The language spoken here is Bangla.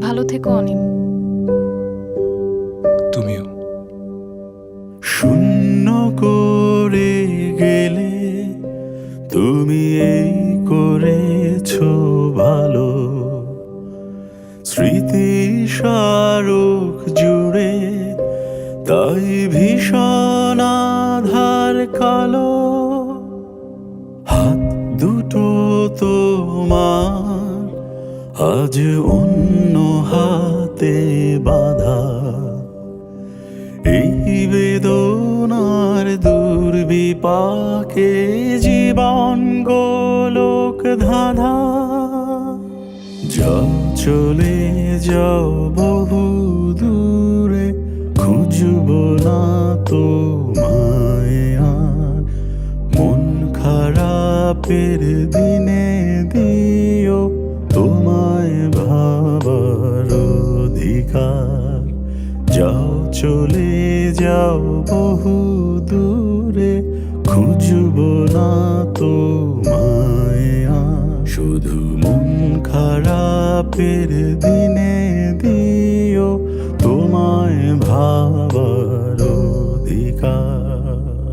ভালো থেকো অনিম। তুমিও। শূন্য করে গেলে তুমি এই করেছো ভালো, স্মৃতি স্মারক জুড়ে তাই ভীষণ আধার কালো। হাত দুটো তোমার আজ অন্য হাতে বাঁধা, এই বেদনার দুর্বিপাকে জীবন গোলক ধাঁধা। যাও চলে যাও বহু দূরে, খুঁজব না তোমায় আর। মন খারাপের দিনে দিও তোমায় ভাবার অধিকার। যাও চলে যাও বহু দূরে, খুঁজব না তোমায় আর। শুধু মন খারাপের দিনে দিও তোমায় ভাবার অধিকার।